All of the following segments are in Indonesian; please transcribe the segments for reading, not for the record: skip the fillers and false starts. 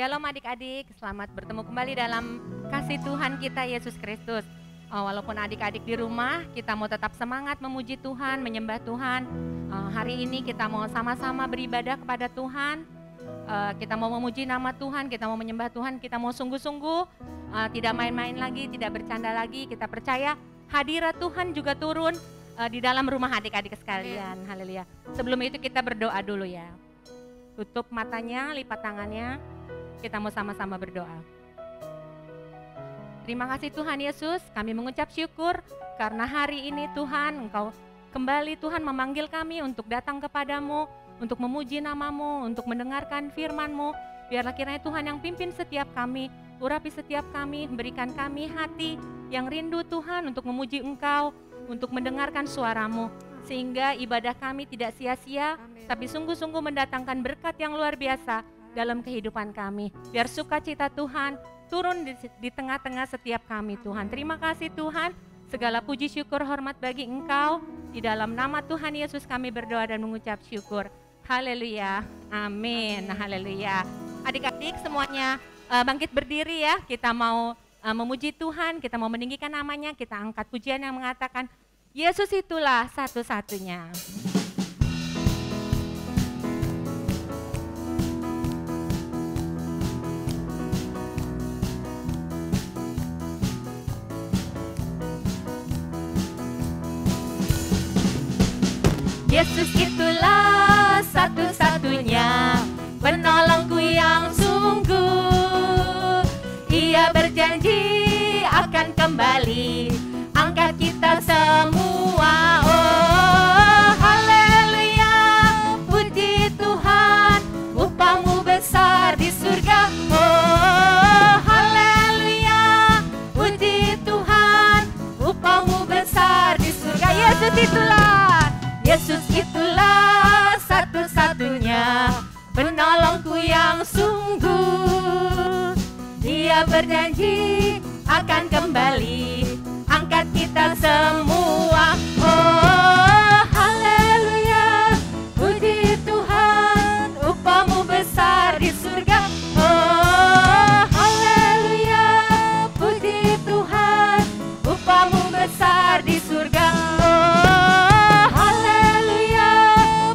Shalom adik-adik, selamat bertemu kembali dalam kasih Tuhan kita Yesus Kristus. Walaupun adik-adik di rumah, kita mau tetap semangat memuji Tuhan, menyembah Tuhan. Hari ini kita mau sama-sama beribadah kepada Tuhan. Kita mau memuji nama Tuhan, kita mau menyembah Tuhan, kita mau sungguh-sungguh, tidak main-main lagi, tidak bercanda lagi. Kita percaya hadirat Tuhan juga turun di dalam rumah adik-adik sekalian. Haleluya. Sebelum itu kita berdoa dulu ya. Tutup matanya, lipat tangannya. Kita mau sama-sama berdoa. Terima kasih Tuhan Yesus, kami mengucap syukur karena hari ini Tuhan Engkau kembali Tuhan memanggil kami untuk datang kepadamu, untuk memuji nama-Mu, untuk mendengarkan firman-Mu. Biarlah kiranya Tuhan yang pimpin setiap kami, urapi setiap kami, berikan kami hati yang rindu Tuhan untuk memuji Engkau, untuk mendengarkan suara-Mu. Sehingga ibadah kami tidak sia-sia, tapi sungguh-sungguh mendatangkan berkat yang luar biasa dalam kehidupan kami. Biar sukacita Tuhan turun di tengah-tengah setiap kami Tuhan. Terima kasih Tuhan, segala puji syukur hormat bagi Engkau. Di dalam nama Tuhan Yesus kami berdoa dan mengucap syukur. Haleluya, amin, haleluya. Adik-adik semuanya bangkit berdiri ya. Kita mau memuji Tuhan, kita mau meninggikan namanya. Kita angkat pujian yang mengatakan Yesus itulah satu-satunya. Yesus itulah satu-satunya penolongku yang sungguh. Ia berjanji akan kembali angkat kita semua. Oh haleluya, puji Tuhan, upah-Mu besar di surga. Oh haleluya, puji Tuhan, upah-Mu besar di surga. Yesus itulah satu-satunya penolongku yang sungguh. Dia berjanji akan kembali angkat kita semua. Oh haleluya, puji Tuhan, upah-Mu besar di surga. Oh haleluya, puji Tuhan, upah-Mu besar di surga. Oh haleluya,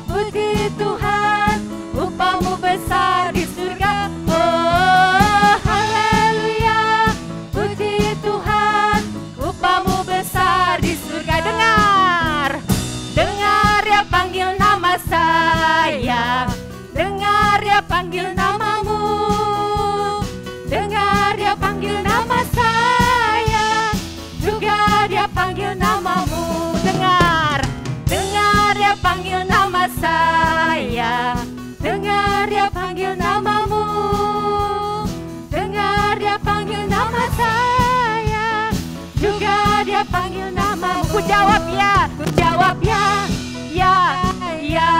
puji Tuhan, upah-Mu besar di surga. Oh haleluya, puji Tuhan, upah-Mu besar di surga. Dengar ya panggil nama saya, dengar ya panggil namamu, dengar ya panggil nama saya, juga dia panggil namamu. Dengar ya panggil nama saya, dengar ya panggil namamu, dengar dia panggil nama saya, juga dia panggil namamu. Ku jawab ya, ya,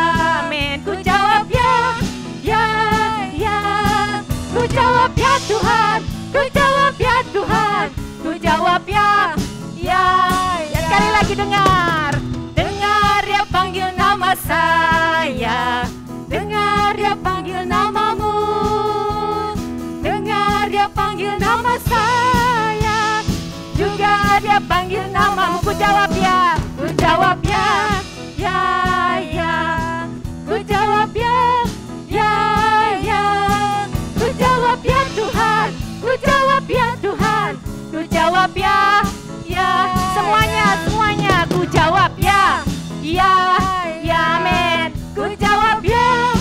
amin. Ku jawab ya, ku jawab ya Tuhan, ku jawab ya Tuhan, ku jawab ya. Sekali lagi dengar dia panggil nama saya, dengar dia panggil namamu, dengar dia panggil nama saya, juga dia panggil namamu. Ku jawab ya, ku jawab ya, ku jawab ya, ku jawab ya Tuhan, ku jawab ya Tuhan, ku jawab ya, semuanya ku jawab ya, amin. Ku jawab ya,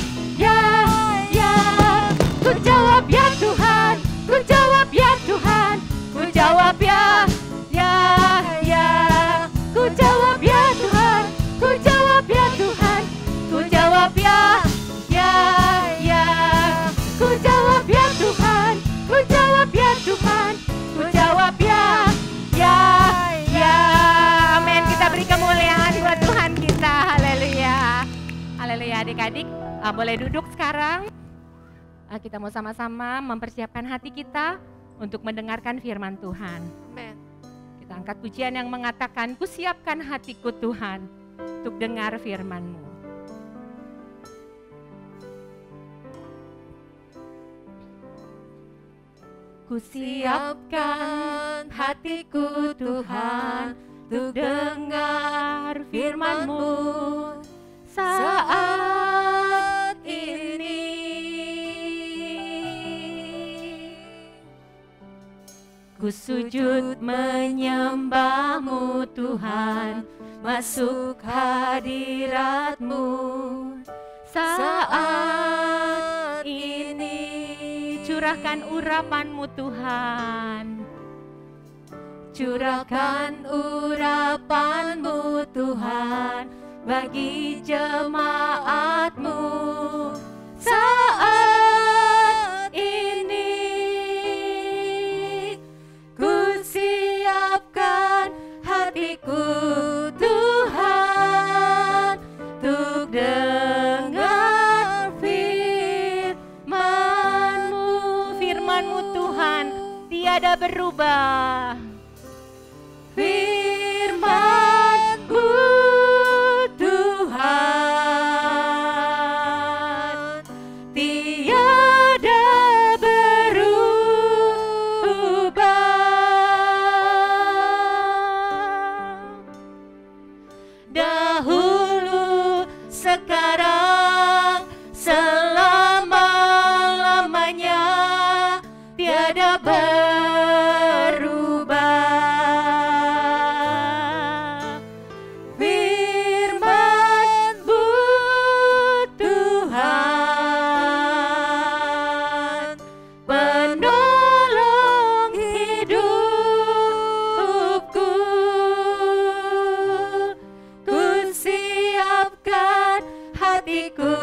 ku jawab ya Tuhan, ku jawab ya Tuhan, ku jawab ya, ku jawab ya Tuhan, ku jawab ya Tuhan, ku jawab ya, ku jawab ya Tuhan, ku jawab ya Tuhan, ku jawab ya, amin. Kita beri kemuliaan buat Tuhan kita, haleluya. Haleluya adik-adik, boleh duduk sekarang. Kita mau sama-sama mempersiapkan hati kita untuk mendengarkan firman Tuhan. Amen. Kita angkat pujian yang mengatakan, ku siapkan hatiku Tuhan untuk dengar firman-Mu. Ku siapkan hatiku Tuhan untuk dengar firman-Mu saat ini. Ku sujud menyembah-Mu Tuhan, masuk hadirat-Mu saat ini. Curahkan urapan-Mu Tuhan, curahkan urapan-Mu Tuhan bagi jemaat-Mu saat ini. Ku siapkan hatiku Tuhan untuk dengar firman-Mu. Firman-Mu Tuhan tiada berubah. Firman-Mu Tuhan tiada berubah. Dahulu, sekarang, selama-lamanya tiada berubah. Firman-Mu Tuhan, penolong hidupku. Ku siapkan hatiku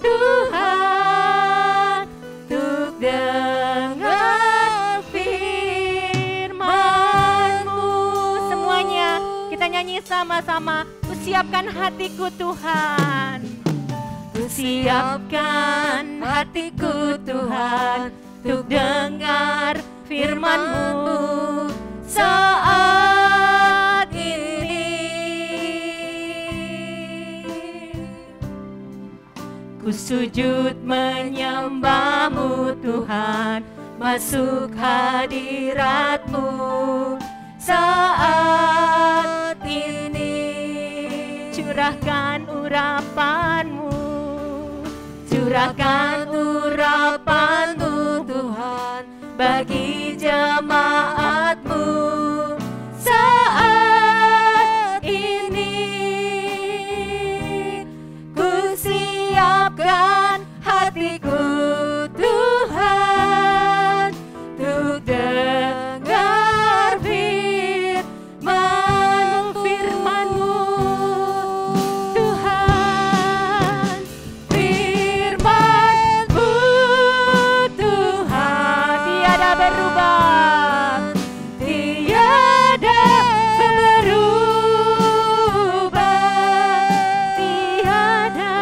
Tuhan untuk dengar firman-Mu. Semuanya kita nyanyi sama-sama. Ku siapkan hatiku Tuhan, ku siapkan hatiku Tuhan untuk dengar firman-Mu saat ini. Ku sujud menyembah-Mu Tuhan, masuk hadirat-Mu saat ini. Curahkan urapan-Mu, curahkan urapan-Mu Tuhan bagi jemaat-Mu saat ini. Ku siapkan hatiku Tuhan untuk dengar firman-Mu Tuhan. Firman-Mu Tuhan tiada berubah, tiada berubah, tiada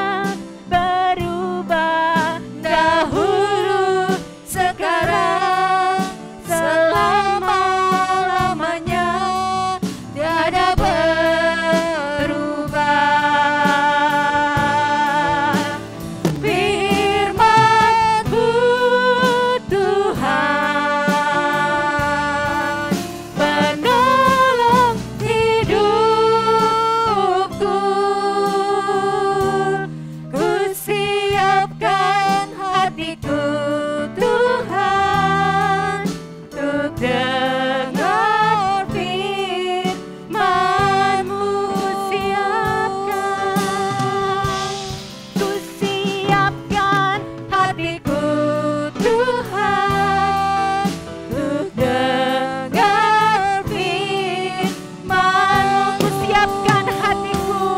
berubah. Dahulu, sekarang, selama-lamanya tiada berubah. Firman-Mu Tuhan, penolong hidupku. Ku siapkan hatiku Tuhan untuk dengar firman-Mu. Siapkan, ku siapkan hatiku Tuhan untuk dengar firman-Mu. Ku siapkan hatiku,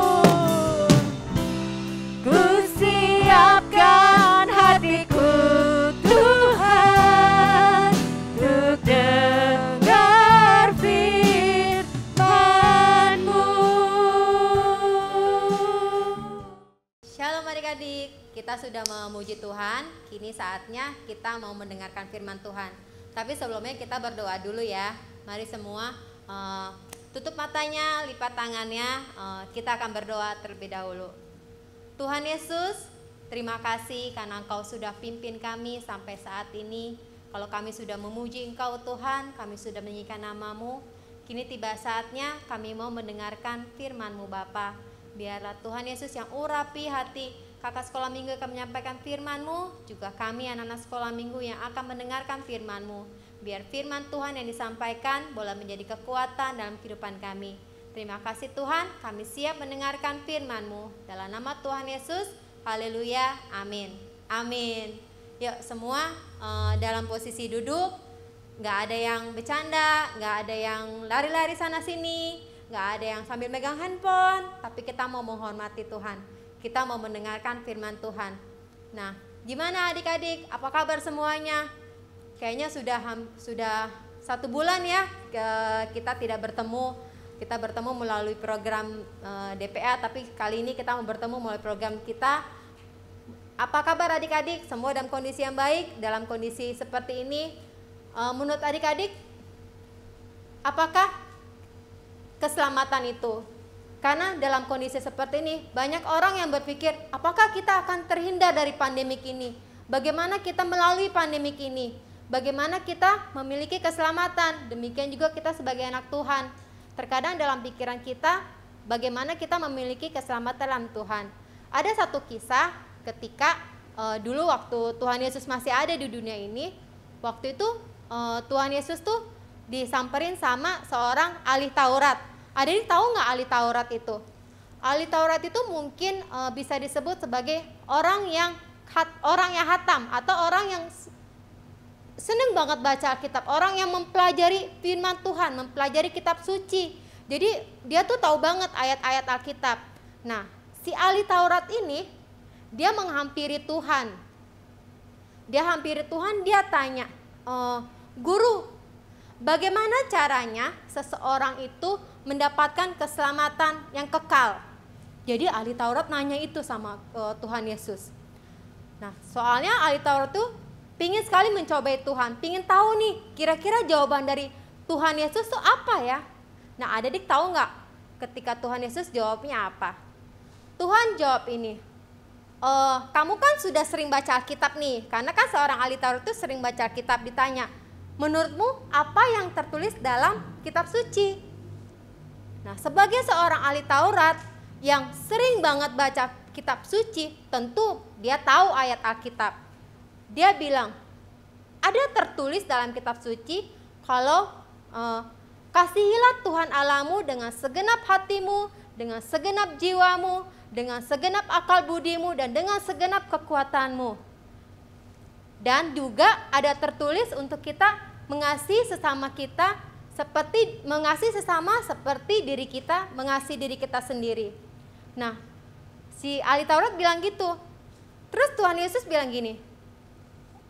ku siapkan hatiku Tuhan untuk dengar firman-Mu. Shalom adik-adik, kita sudah memuji Tuhan, kini saatnya kita mau mendengarkan firman Tuhan. Tapi sebelumnya kita berdoa dulu ya. Mari semua tutup matanya, lipat tangannya, kita akan berdoa terlebih dahulu. Tuhan Yesus, terima kasih karena Engkau sudah pimpin kami sampai saat ini. Kalau kami sudah memuji Engkau Tuhan, kami sudah menyanyikan nama-Mu, kini tiba saatnya kami mau mendengarkan firman-Mu Bapa. Biarlah Tuhan Yesus yang urapi hati kakak sekolah minggu akan menyampaikan firman-Mu, juga kami anak-anak sekolah minggu yang akan mendengarkan firman-Mu. Biar firman Tuhan yang disampaikan boleh menjadi kekuatan dalam kehidupan kami. Terima kasih Tuhan, kami siap mendengarkan firman-Mu. Dalam nama Tuhan Yesus, haleluya, amin. Amin. Yuk semua dalam posisi duduk, gak ada yang bercanda, gak ada yang lari-lari sana sini, gak ada yang sambil megang handphone, tapi kita mau menghormati Tuhan. Kita mau mendengarkan firman Tuhan. Nah, gimana adik-adik? Apa kabar semuanya? Kayaknya sudah 1 bulan ya kita tidak bertemu. Kita bertemu melalui program DPA, tapi kali ini kita mau bertemu melalui program kita. Apa kabar adik-adik? Semua dalam kondisi yang baik, dalam kondisi seperti ini. Menurut adik-adik, apakah keselamatan itu? Karena dalam kondisi seperti ini, banyak orang yang berpikir, apakah kita akan terhindar dari pandemik ini? Bagaimana kita melalui pandemik ini? Bagaimana kita memiliki keselamatan? Demikian juga kita sebagai anak Tuhan. Terkadang dalam pikiran kita, bagaimana kita memiliki keselamatan dalam Tuhan. Ada satu kisah ketika dulu waktu Tuhan Yesus masih ada di dunia ini, waktu itu Tuhan Yesus tuh disamperin sama seorang ahli Taurat. Adik tahu nggak ahli Taurat itu? Ahli Taurat itu mungkin bisa disebut sebagai orang yang hatam atau orang yang seneng banget baca Alkitab, orang yang mempelajari firman Tuhan, mempelajari kitab suci. Jadi dia tuh tahu banget ayat-ayat Alkitab. Nah, si ahli Taurat ini dia menghampiri Tuhan. Dia tanya, guru, bagaimana caranya seseorang itu mendapatkan keselamatan yang kekal? Jadi ahli Taurat nanya itu sama Tuhan Yesus. Nah, soalnya ahli Taurat tuh pingin sekali mencobai Tuhan, pingin tahu nih kira-kira jawaban dari Tuhan Yesus tuh apa ya? Nah, adik tahu nggak ketika Tuhan Yesus jawabnya apa? Tuhan jawab ini, kamu kan sudah sering baca Alkitab nih, karena kan seorang ahli Taurat itu sering baca Alkitab. Ditanya, menurutmu apa yang tertulis dalam kitab suci? Nah, sebagai seorang ahli Taurat yang sering banget baca kitab suci, tentu dia tahu ayat Alkitab. Dia bilang, ada tertulis dalam kitab suci kalau kasihilah Tuhan Allahmu dengan segenap hatimu, dengan segenap jiwamu, dengan segenap akal budimu, dan dengan segenap kekuatanmu. Dan juga ada tertulis untuk kita mengasihi sesama kita seperti diri kita mengasihi diri kita sendiri. Nah, si ahli Taurat bilang gitu. Terus Tuhan Yesus bilang gini,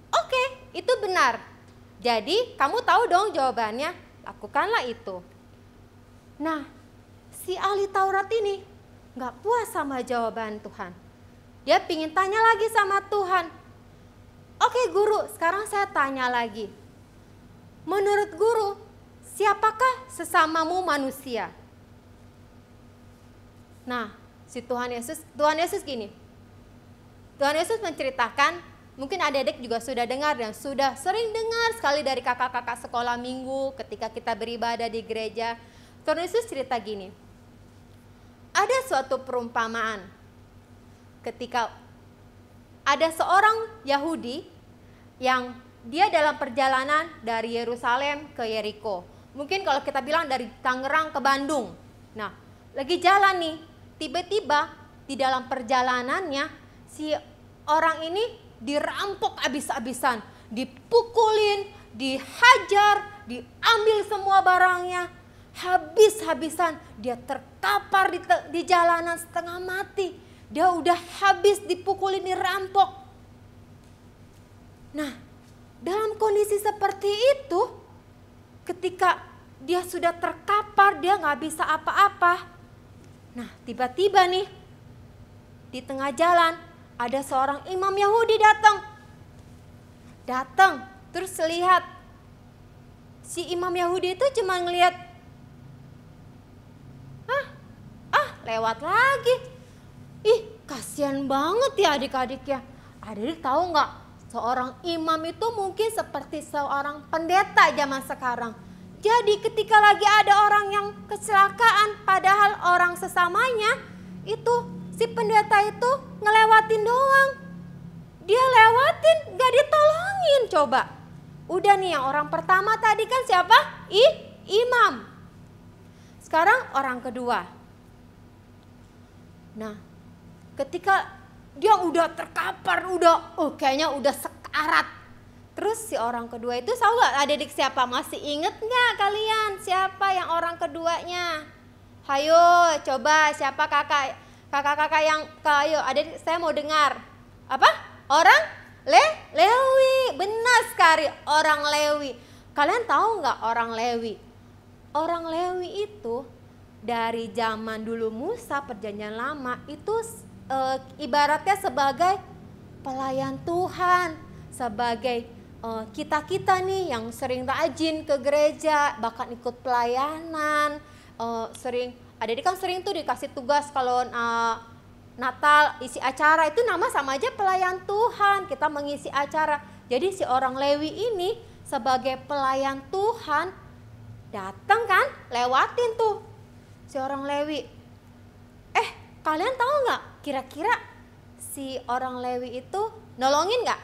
oke, itu benar. Jadi kamu tahu dong jawabannya, lakukanlah itu. Nah, si ahli Taurat ini gak puas sama jawaban Tuhan. Dia pingin tanya lagi sama Tuhan. Oke guru, sekarang saya tanya lagi. Menurut guru, siapakah sesamamu manusia? Nah, si Tuhan Yesus gini. Tuhan Yesus menceritakan, mungkin adik-adik juga sudah dengar dan sudah sering dengar sekali dari kakak-kakak sekolah minggu ketika kita beribadah di gereja. Tuhan Yesus cerita gini, ada suatu perumpamaan ketika ada seorang Yahudi yang dia dalam perjalanan dari Yerusalem ke Yeriko. Mungkin kalau kita bilang dari Tangerang ke Bandung. Nah, lagi jalan nih, tiba-tiba di dalam perjalanannya si orang ini dirampok habis-habisan, dipukulin, dihajar, diambil semua barangnya, habis-habisan. Dia terkapar di jalanan setengah mati. Dia udah habis dipukulin, dirampok. Nah, dalam kondisi seperti itu, ketika dia sudah terkapar, dia nggak bisa apa-apa. Nah, tiba-tiba nih, di tengah jalan, ada seorang imam Yahudi datang, terus lihat si imam Yahudi itu cuma ngelihat, lewat lagi. Ih, kasihan banget ya adik-adik ya. Adik-adik tahu nggak? Seorang imam itu mungkin seperti seorang pendeta zaman sekarang. Jadi ketika lagi ada orang yang kecelakaan, padahal orang sesamanya, itu si pendeta itu ngelewatin doang. Dia lewatin, gak ditolongin coba. Udah nih, yang orang pertama tadi kan siapa? Imam. Sekarang orang kedua. Nah, ketika dia udah terkapar, kayaknya udah sekarat. Terus si orang kedua itu tahu gak adik-adik siapa? Masih inget gak kalian siapa yang orang keduanya? Hayo coba, siapa kakak-kakak yang, ayo adik saya mau dengar. Apa? Orang Lewi, benar sekali, orang Lewi. Kalian tahu gak orang Lewi? Orang Lewi itu dari zaman dulu Musa, perjanjian lama, itu ibaratnya sebagai pelayan Tuhan, sebagai kita-kita nih yang sering rajin ke gereja, bahkan ikut pelayanan, adik-adik kan sering tuh dikasih tugas kalau Natal isi acara, itu nama sama aja pelayan Tuhan, kita mengisi acara. Jadi si orang Lewi ini sebagai pelayan Tuhan datang kan, lewatin tuh si orang Lewi. Kalian tahu nggak kira-kira si orang Lewi itu nolongin nggak?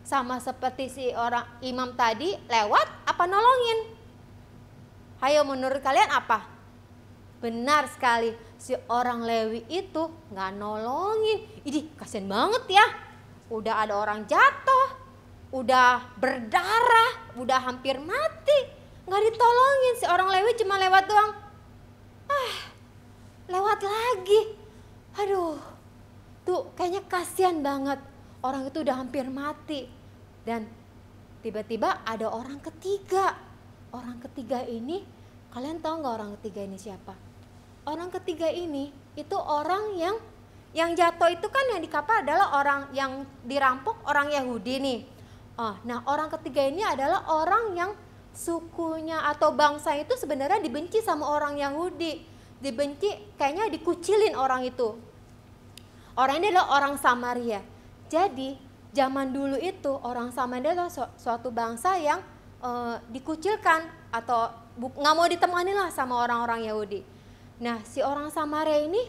Sama seperti si orang imam tadi, lewat apa nolongin? Hayo menurut kalian apa? Benar sekali, si orang Lewi itu nggak nolongin. Idih, kasian banget ya. Udah ada orang jatuh, udah berdarah, udah hampir mati, nggak ditolongin. Si orang Lewi cuma lewat doang. Lewat lagi. Aduh, tuh kayaknya kasihan banget. Orang itu udah hampir mati. Dan tiba-tiba ada orang ketiga. Orang ketiga ini, kalian tahu nggak orang ketiga ini siapa? Orang ketiga ini itu orang yang jatuh itu kan, yang di kapal adalah orang yang dirampok, orang Yahudi nih. Nah, orang ketiga ini adalah orang yang sukunya atau bangsa itu sebenarnya dibenci sama orang Yahudi. Dibenci, kayaknya dikucilin orang itu. Orang ini adalah orang Samaria. Jadi zaman dulu itu orang Samaria adalah suatu bangsa yang dikucilkan atau nggak mau ditemani lah sama orang-orang Yahudi. Nah, si orang Samaria ini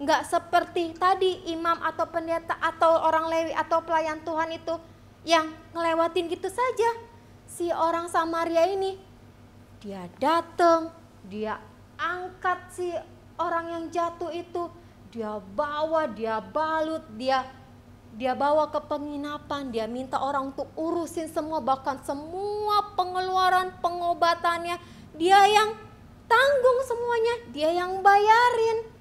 nggak seperti tadi imam atau pendeta atau orang Lewi atau pelayan Tuhan itu yang ngelewatin gitu saja. Si orang Samaria ini dia datang, dia angkat si orang yang jatuh itu, dia bawa, dia balut, dia bawa ke penginapan, dia minta orang untuk urusin semua, bahkan semua pengeluaran pengobatannya dia yang tanggung semuanya, dia yang bayarin.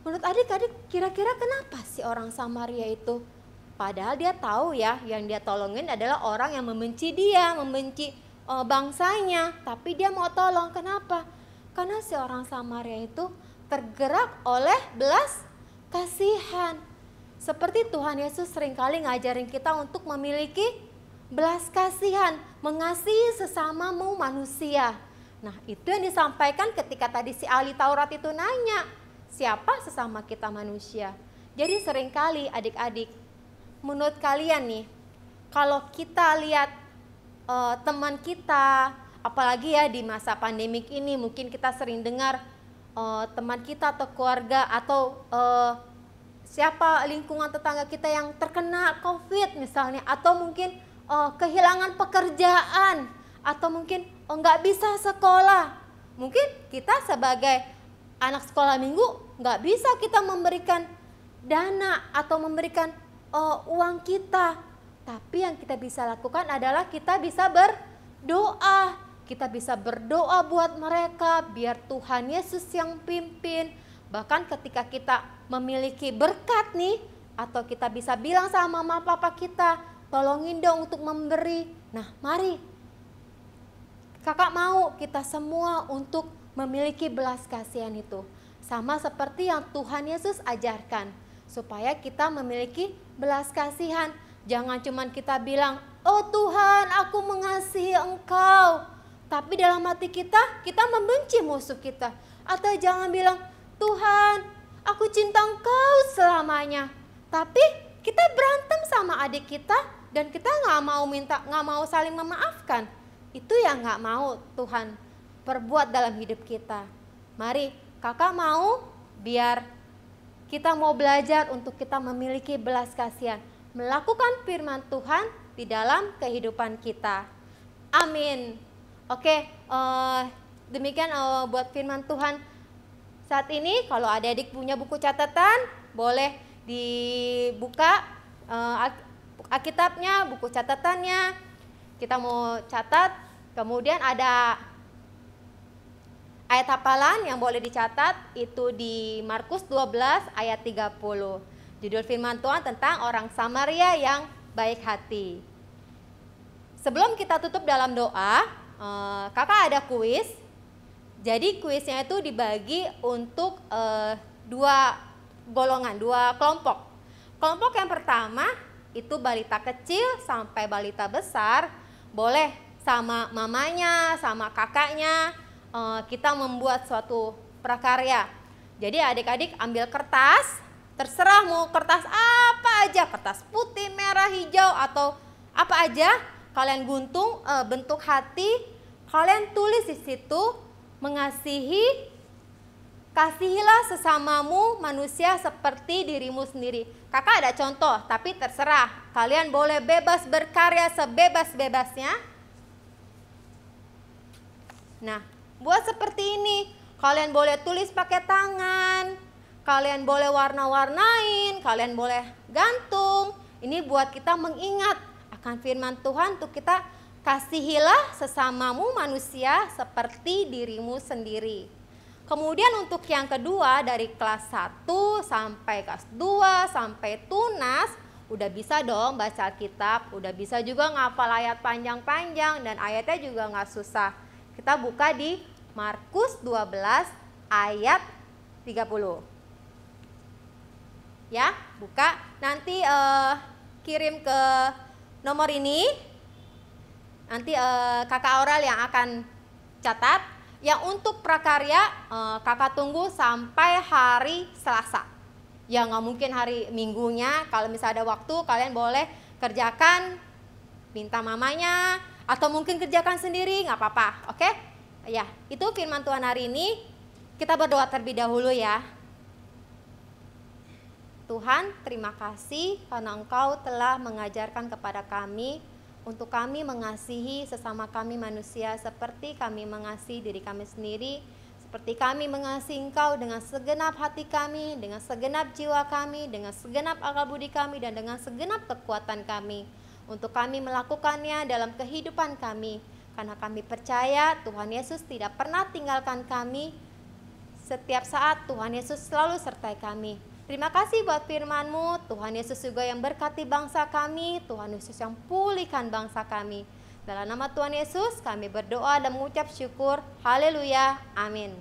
Menurut adik-adik, kira-kira kenapa si orang Samaria itu? Padahal dia tahu ya, yang dia tolongin adalah orang yang membenci dia, membenci bangsanya, tapi dia mau tolong. Kenapa? Karena si orang Samaria itu tergerak oleh belas kasihan. Seperti Tuhan Yesus seringkali ngajarin kita untuk memiliki belas kasihan, mengasihi sesamamu manusia. Nah, itu yang disampaikan ketika tadi si ahli Taurat itu nanya, siapa sesama kita manusia? Jadi seringkali adik-adik, menurut kalian nih, kalau kita lihat teman kita, apalagi ya di masa pandemik ini, mungkin kita sering dengar teman kita atau keluarga atau siapa lingkungan tetangga kita yang terkena COVID misalnya, atau mungkin kehilangan pekerjaan, atau mungkin nggak bisa sekolah. Mungkin kita sebagai anak sekolah minggu nggak bisa kita memberikan dana atau memberikan uang kita. Tapi yang kita bisa lakukan adalah kita bisa berdoa. Kita bisa berdoa buat mereka biar Tuhan Yesus yang pimpin. Bahkan ketika kita memiliki berkat nih, atau kita bisa bilang sama mama papa kita, tolongin dong untuk memberi. Nah, mari kakak mau kita semua untuk memiliki belas kasihan itu. Sama seperti yang Tuhan Yesus ajarkan, supaya kita memiliki belas kasihan. Jangan cuman kita bilang, oh Tuhan aku mengasihi Engkau, tapi dalam hati kita membenci musuh kita. Atau jangan bilang, Tuhan aku cinta Engkau selamanya, tapi kita berantem sama adik kita dan kita nggak mau saling memaafkan. Itu yang nggak mau Tuhan perbuat dalam hidup kita. Mari kakak mau biar kita mau belajar untuk kita memiliki belas kasihan, melakukan firman Tuhan di dalam kehidupan kita. Amin. Oke, demikian buat firman Tuhan saat ini. Kalau adik-adik punya buku catatan, boleh dibuka Alkitabnya, buku catatannya. Kita mau catat, kemudian ada ayat hafalan yang boleh dicatat itu di Markus 12 ayat 30. Judul firman Tuhan tentang orang Samaria yang baik hati. Sebelum kita tutup dalam doa, kakak ada kuis. Jadi kuisnya itu dibagi untuk dua golongan, dua kelompok. Kelompok yang pertama itu balita kecil sampai balita besar, boleh sama mamanya, sama kakaknya, kita membuat suatu prakarya. Jadi adik-adik ambil kertas, terserah mau kertas apa aja, kertas putih, merah, hijau, atau apa aja, kalian guntung bentuk hati, kalian tulis di situ, mengasihi, kasihilah sesamamu manusia seperti dirimu sendiri. Kakak ada contoh, tapi terserah, kalian boleh bebas berkarya sebebas-bebasnya. Nah, buat seperti ini, kalian boleh tulis pakai tangan, kalian boleh warna-warnain, kalian boleh gantung. Ini buat kita mengingat akan firman Tuhan untuk kita kasihilah sesamamu manusia seperti dirimu sendiri. Kemudian untuk yang kedua dari kelas 1 sampai kelas 2 sampai tunas, udah bisa dong baca Alkitab, udah bisa juga ngafal ayat panjang-panjang dan ayatnya juga nggak susah. Kita buka di Markus 12 ayat 30. Ya, buka. Nanti kirim ke nomor ini. Nanti kakak Aurel yang akan catat. Yang untuk prakarya kakak tunggu sampai hari Selasa. Ya nggak mungkin hari Minggunya. Kalau misalnya ada waktu kalian boleh kerjakan, minta mamanya, atau mungkin kerjakan sendiri, nggak apa-apa, oke? Ya, itu firman Tuhan hari ini. Kita berdoa terlebih dahulu ya. Tuhan, terima kasih karena Engkau telah mengajarkan kepada kami untuk kami mengasihi sesama kami manusia seperti kami mengasihi diri kami sendiri, seperti kami mengasihi Engkau dengan segenap hati kami, dengan segenap jiwa kami, dengan segenap akal budi kami, dan dengan segenap kekuatan kami. Untuk kami melakukannya dalam kehidupan kami, karena kami percaya Tuhan Yesus tidak pernah tinggalkan kami. Setiap saat Tuhan Yesus selalu sertai kami. Terima kasih buat firman-Mu. Tuhan Yesus juga yang berkati bangsa kami, Tuhan Yesus yang pulihkan bangsa kami. Dalam nama Tuhan Yesus kami berdoa dan mengucap syukur. Haleluya, amin.